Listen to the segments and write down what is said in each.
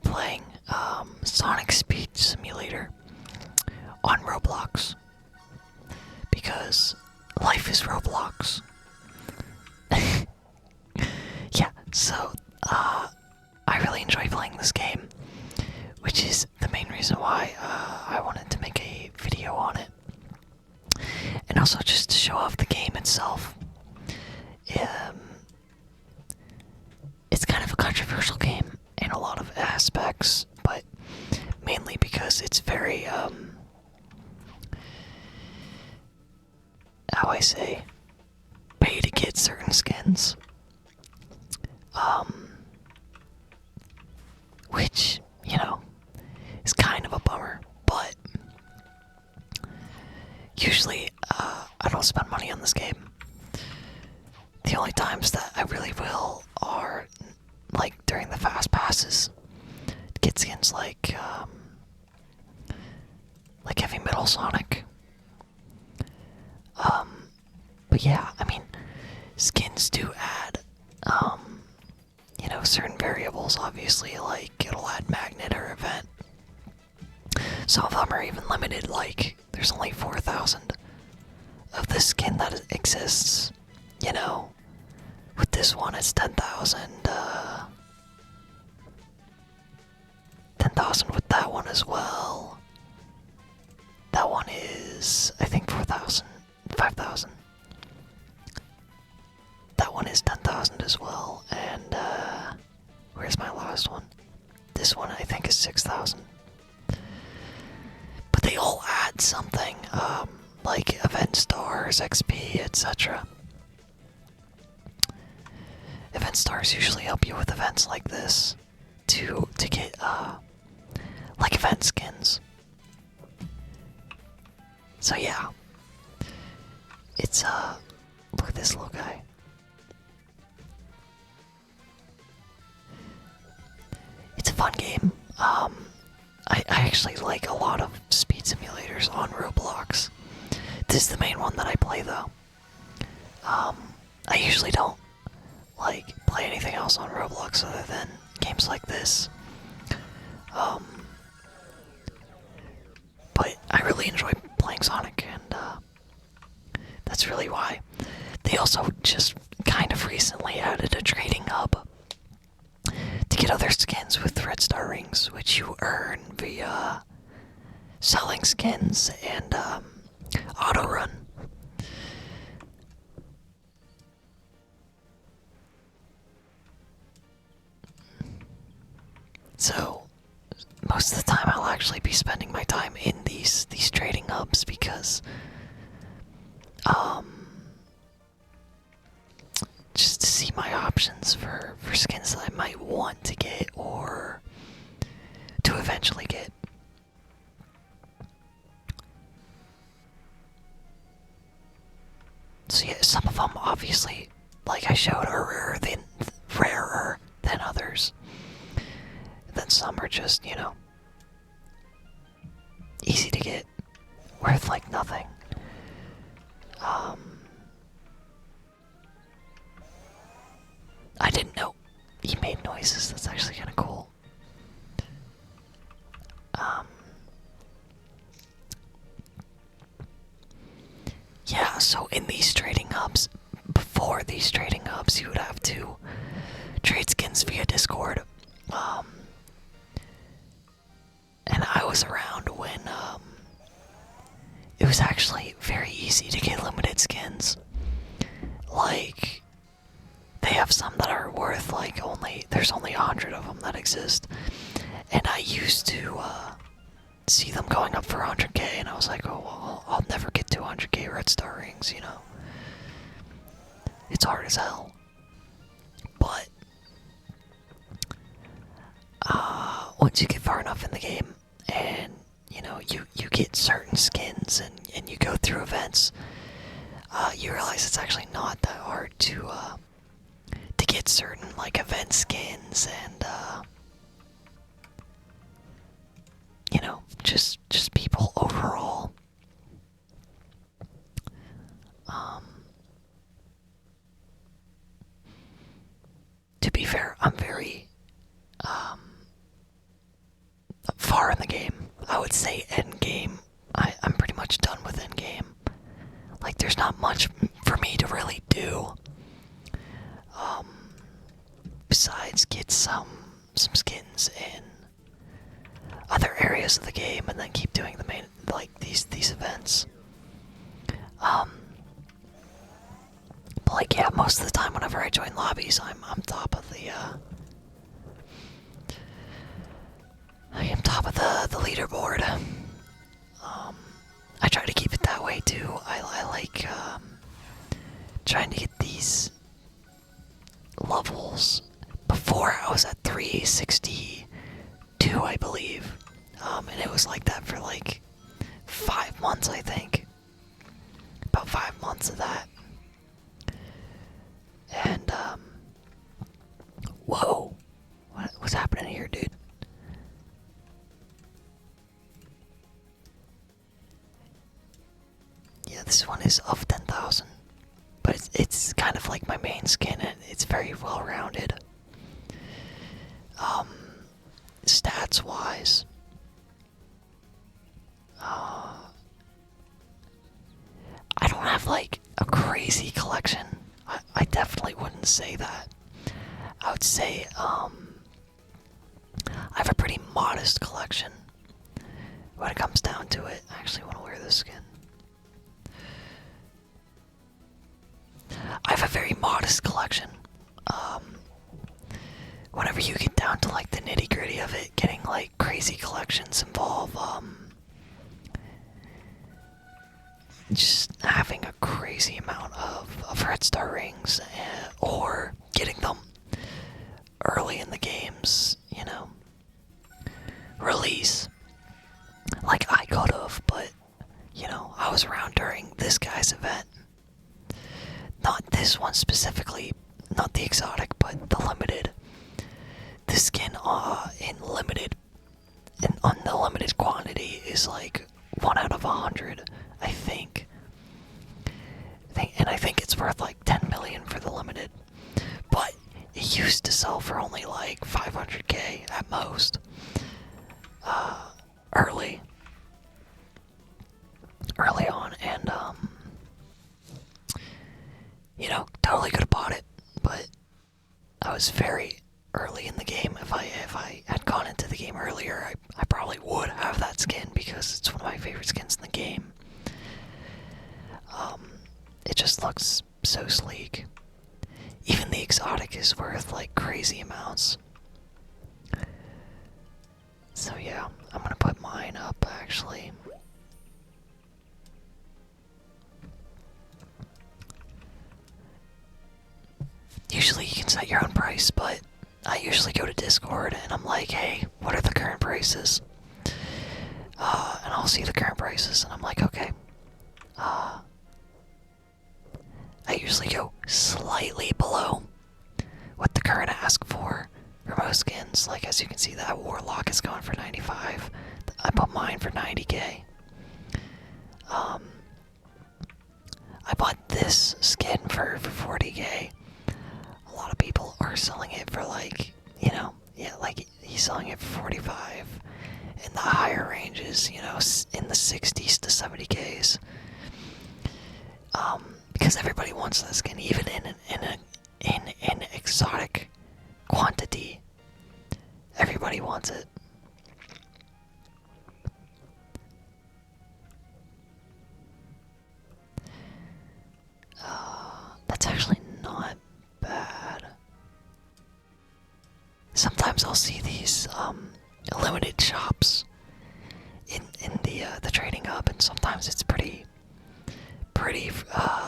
playing Sonic Speed Simulator on Roblox because life is Roblox. Yeah, so I really enjoy playing this game, which is the main reason why I wanted to make a video on it. And also just to show off the game itself. It's kind of a controversial game in a lot of aspects, but mainly because it's very, how I say, pay to get certain skins. Which, is kind of a bummer, but usually I don't spend money on this game. The only times that I really will are like during the fast passes to get skins like Heavy Metal Sonic. But yeah, I mean, skins do add certain variables, obviously, like it'll add magnet or event. Some of them are even limited, like there's only 4,000 of this skin that exists, With this one it's 10,000, 10,000 with that one as well. That one is, I think, 4,000, 5,000. That one is 10,000 as well, and where's my last one? This one I think is 6,000. But they all add something, like event stars, XP, etc. Event stars usually help you with events like this to get like event skins. So yeah, it's look at this little guy. It's a fun game. I actually like a lot of speed simulators on Roblox. This is the main one that I play though. I usually don't play anything else on Roblox other than games like this. But I really enjoy playing Sonic, and that's really why. They also just kind of recently added a trading hub to get other skins with Red Star rings, which you earn via selling skins and auto run. So most of the time I'll actually be spending my time in these trading hubs because just to see my options for skins that I might want to get or to eventually get. So yeah, some of them obviously, like I showed, are rarer than others. And then some are just, easy to get, worth like nothing. I didn't know he made noises. That's actually kind of cool. Yeah, so in these trading hubs, before these trading hubs, you would have to trade skins via Discord. And I was around when it was actually very easy to get limited skins. Like, they have some that are worth there's only 100 of them that exist. And I used to see them going up for 100k, and I was like, oh, well, I'll never get to 100k Red Star rings, It's hard as hell. But once you get far enough in the game, and you get certain skins, and you go through events, you realize it's actually not that hard to get certain event skins and just people overall. To be fair, I'm very say endgame. I'm pretty much done with endgame. Like, there's not much for me to really do. Besides get some skins in other areas of the game, and then keep doing the main, like, these events. But like, yeah, most of the time whenever I join lobbies, I'm top of the I am top of the leaderboard. I try to keep it that way too. I like trying to get these levels. Before I was at 362, I believe, and it was like that for like 5 months, I think. About 5 months of that. And whoa, what's happening here, dude? Yeah, this one is of 10,000, but it's kind of like my main skin, and it's very well rounded. Stats wise, I don't have like a crazy collection. I definitely wouldn't say that. I would say I have a pretty modest collection when it comes down to it. I actually want to wear this skin. I have a very modest collection. Whenever you get down to like the nitty gritty of it, getting like crazy collections involve just having a crazy amount of Red Star rings, or getting them early in the game's, release. Like, I could've, but, I was around during this guy's event. Not this one specifically, not the exotic, but the limited. This skin in limited, in unlimited quantity, is like 1 out of 100, I think. And I think it's worth like 10 million for the limited. But it used to sell for only like 500k at most. Early on, and totally could have bought it, but I was very early in the game. If I had gone into the game earlier, I probably would have that skin because it's one of my favorite skins in the game. It just looks so sleek. Even the exotic is worth like crazy amounts. So yeah, I'm gonna put mine up actually. Usually you can set your own price, but I usually go to Discord and I'm like, hey, what are the current prices? And I'll see the current prices and I'm like, okay. I usually go slightly below what the current ask for most skins. Like, as you can see, that Warlock is going for 95. I put mine for 90k. I bought this skin for 40k. A lot of people are selling it for like, like he's selling it for 45. In the higher ranges, in the 60s to 70ks. Because everybody wants that skin, even in an exotic quantity. Everybody wants it. That's actually not bad. Sometimes I'll see these limited shops in the trading hub, and sometimes it's pretty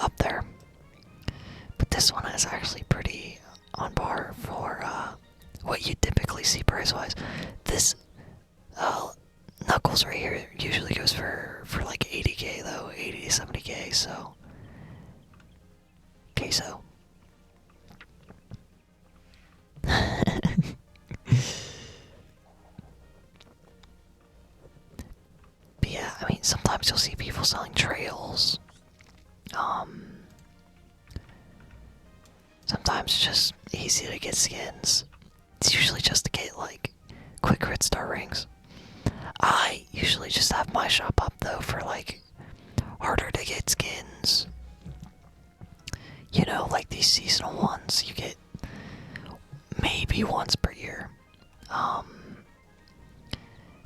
up there. But this one is actually pretty on par for what you typically see price-wise. This Knuckles right here usually goes for like 80k though, 80 to 70k, so queso. But yeah, I mean, sometimes you'll see people selling trails. Sometimes it's just easy to get skins. It's usually just to get like quick Red Star rings. I usually just have my shop up though for like harder to get skins. You know, like these seasonal ones you get maybe once per year.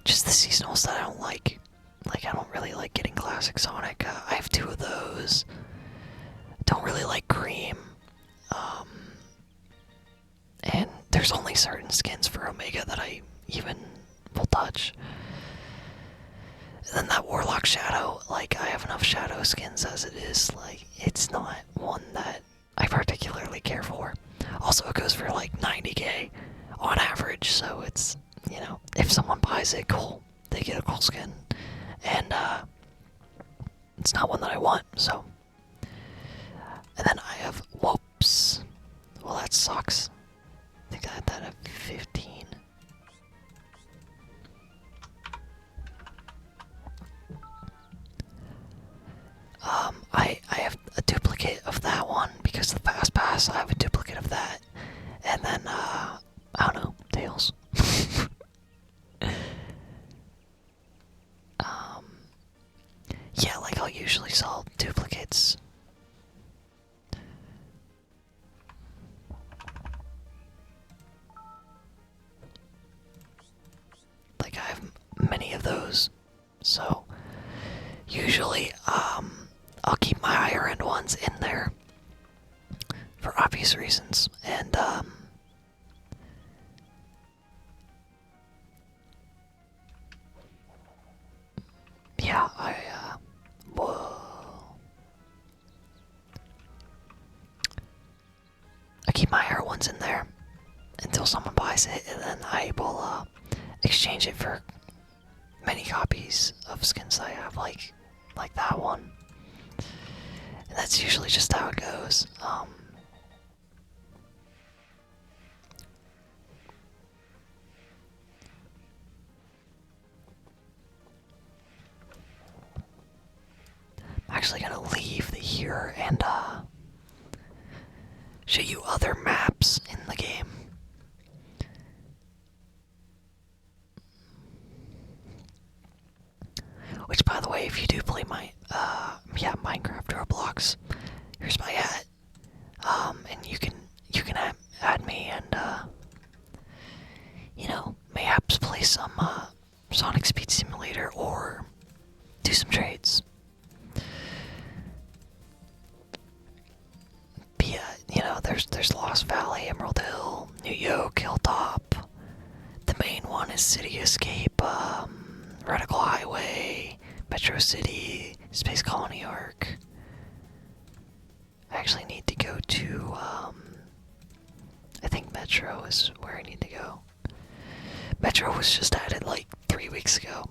Just the seasonals that I don't like. Like, I don't really like getting Classic Sonic. I have two of those. Don't really like Cream. And there's only certain skins for Omega that I even will touch. And then that Warlock Shadow, like, I have enough Shadow skins as it is. Like, it's not one that I particularly care for. Also, it goes for like 90k on average, so it's, you know, if someone buys it, cool. They get a cool skin. And, it's not one that I want, so. And then I have Whoops. Well, that sucks. I think I had that at 15. I have a duplicate of that one because of the Fast Pass. I have a duplicate of that. And then, I don't know, Tails. Yeah, like I'll usually sell duplicates. Like I have many of those, so usually I'll keep my higher end ones in there for obvious reasons, and yeah, whoa. I keep my higher ones in there until someone buys it, and then I will exchange it for many copies of skins I have, like that one. And that's usually just how it goes. I'm actually gonna leave here and show you other maps in the game. Which, by the way, if you do play Minecraft Roblox, here's my hat. And you can add me and you know, mayhaps play some Sonic Speed Simulator or do some trades. But yeah, you know, there's Lost Valley, Emerald Hill, New York, Hilltop. The main one is City Escape, Radical Highway, Metro City, Space Colony Arc. I actually need to go to, I think Metro is where I need to go. Metro was just added like 3 weeks ago.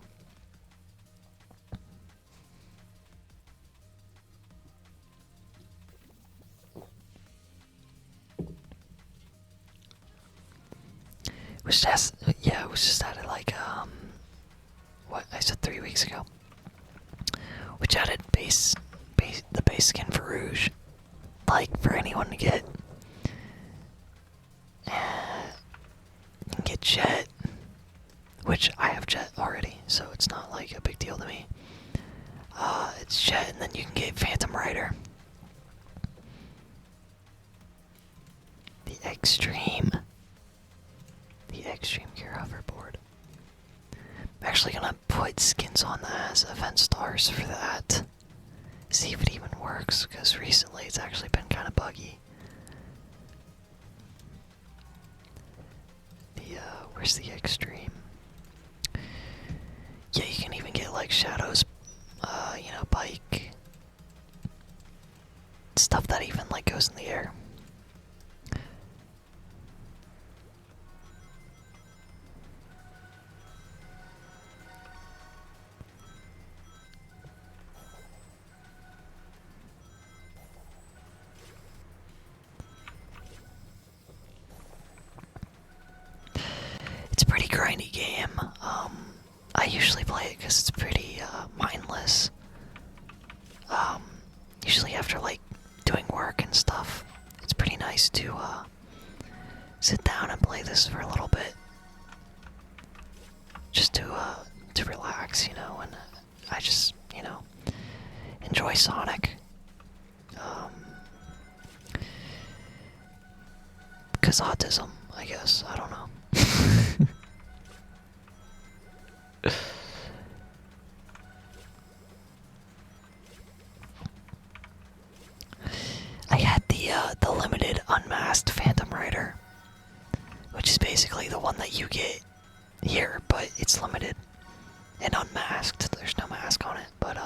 It was just added like, what, I said 3 weeks ago. Which added the base skin for Rouge. Like, for anyone to get. You can get Jet, which I have Jet already, so it's not like a big deal to me. It's Jet, and then you can get Phantom Rider. The Extreme Gear Hoverboard. I'm actually gonna put skins on that as event stars for that. See if it even works, because recently it's actually been kind of buggy. Where's the Extreme? Yeah, you can even get like Shadow's, you know, bike. Stuff that even like goes in the air. It's a pretty grindy game. I usually play it because it's pretty mindless. Usually after like doing work and stuff, it's pretty nice to sit down and play this for a little bit. Just to to relax, and I just, enjoy Sonic. Um, because autism, I guess. I don't know. I had the limited unmasked Phantom Rider, which is basically the one that you get here, but it's limited and unmasked. There's no mask on it, but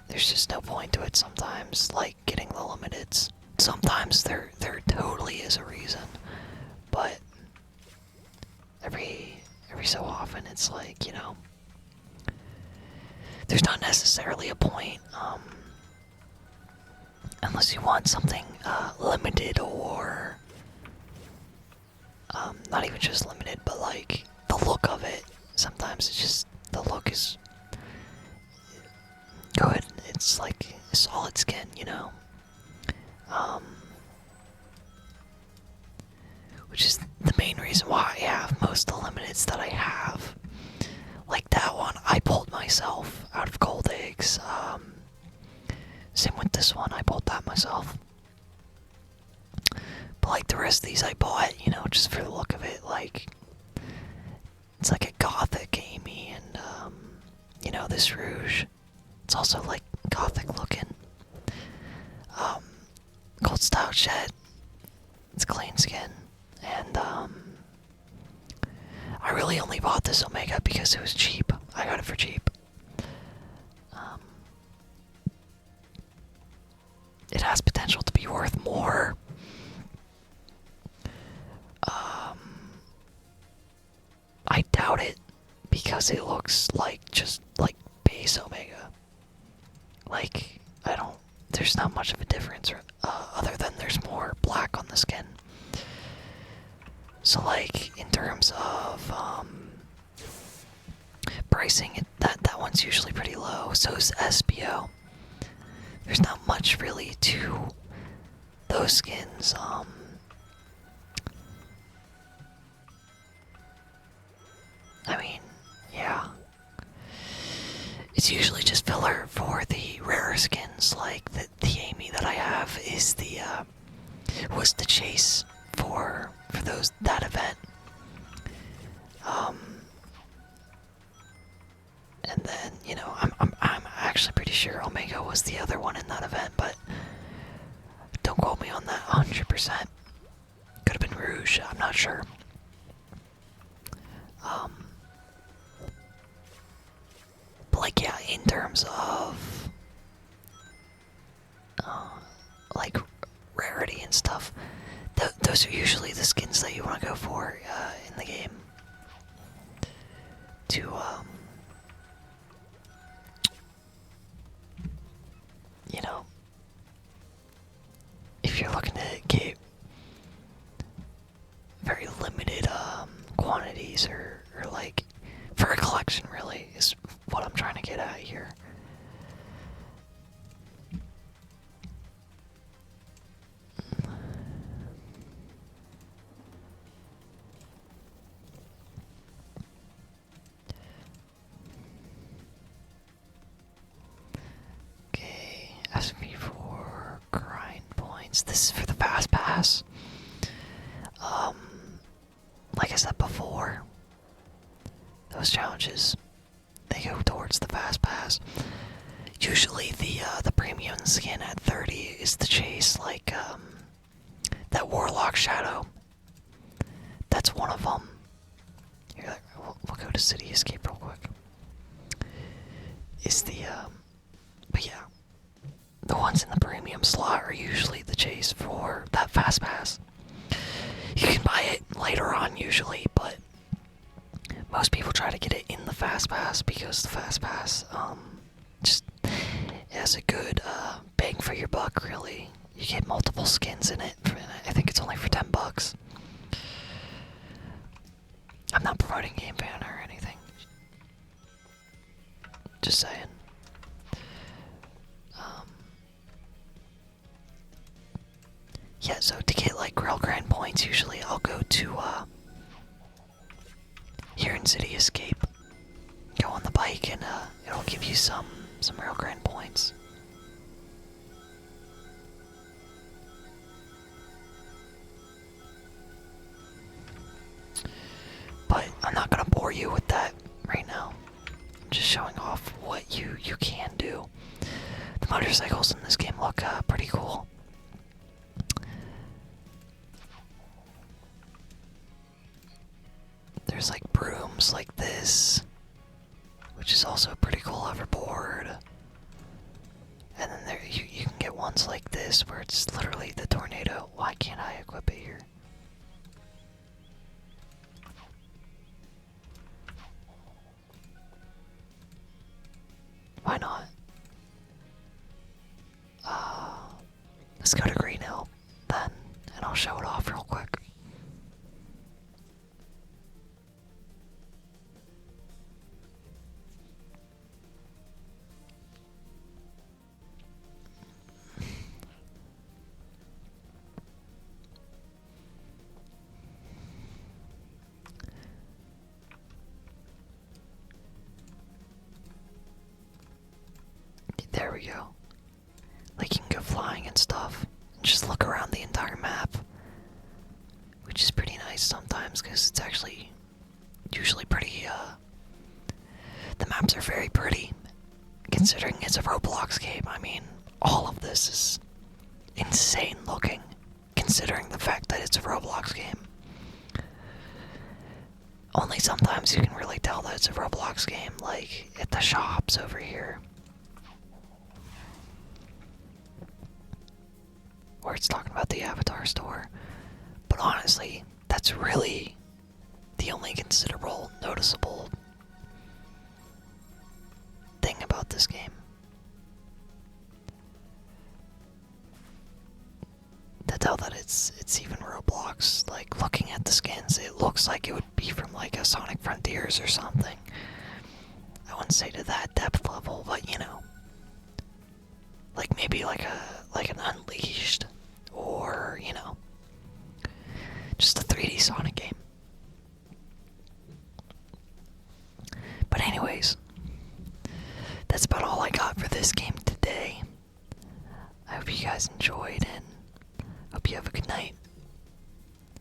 there's just no point to it sometimes, like getting the limiteds. Sometimes there totally is a reason, but every so often it's like, there's not necessarily a point, unless you want something limited or not even just limited, but like the look of it. Sometimes it's just the look is good. It's like solid skin, which is the main reason why I have most of the limiteds that I have. Like that one, I pulled myself out of gold eggs. Same with this one, I pulled that myself. But like the rest of these I bought, just for the look of it. Like, it's like a gothic Amy, and this Rouge. It's also like gothic looking. Gold Style Shed. It's clean skin. And I really only bought this Omega because it was cheap. I got it for cheap. It has potential to be worth more. I doubt it because it looks like just like base Omega. Like, there's not much of a difference other than there's more black on the skin. So like, in terms of pricing, that one's usually pretty low. So is SPO. There's not much really to those skins. I mean, yeah. It's usually just filler for the rarer skins, like the Amy that I have is was the chase for that event. And then, I'm actually pretty sure Omega was the other one in that event, but don't quote me on that 100%. Could have been Rouge, I'm not sure. But like, yeah, in terms of like rarity and stuff, those are usually the skins that you want to go for in the game. To if you're looking to get very limited quantities or like for a collection, really is what I'm trying to get at here. Okay, ask me for grind points. This is for the fast pass. Like I said before, those challenges, they go towards the fast pass. Usually the premium skin at 30 is the chase, like that Warlock Shadow. That's one of them. Here, we'll go to City Escape real quick. Is but yeah, the ones in the premium slot are usually the chase for that fast pass. You can buy it later on usually, but most people try to get it in the fast pass because the fast pass just has a good bang for your buck, really. You get multiple skins in it. I think it's only for $10. I'm not promoting Game Fan or anything. Just saying. Yeah, so to get like Grail Grind points, usually I'll go to here in City Escape. Go on the bike and it'll give you some real grand points. But I'm not gonna bore you with that right now. I'm just showing off what you can do. The motorcycles in this game look pretty cool. There's like brooms like this, which is also a pretty cool hoverboard. And then there you can get ones like this where it's literally the tornado. Why can't I equip it here? Why not? Let's go to Green Hill then, and I'll show it off real quick. There we go. Like you can go flying and stuff. And just look around the entire map. Which is pretty nice sometimes because it's actually usually pretty, the maps are very pretty. Considering it's a Roblox game, I mean, all of this is insane looking. Considering the fact that it's a Roblox game. Only sometimes you can really tell that it's a Roblox game, like at the shops over here. Where it's talking about the Avatar store. But honestly, that's really the only considerable, noticeable thing about this game. To tell that it's even Roblox, like looking at the skins, it looks like it would be from like a Sonic Frontiers or something. I wouldn't say to that depth level, but you know. Like maybe like an Unleashed, or you know, just a 3D Sonic game. But anyways, that's about all I got for this game today. I hope you guys enjoyed and hope you have a good night.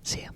See ya.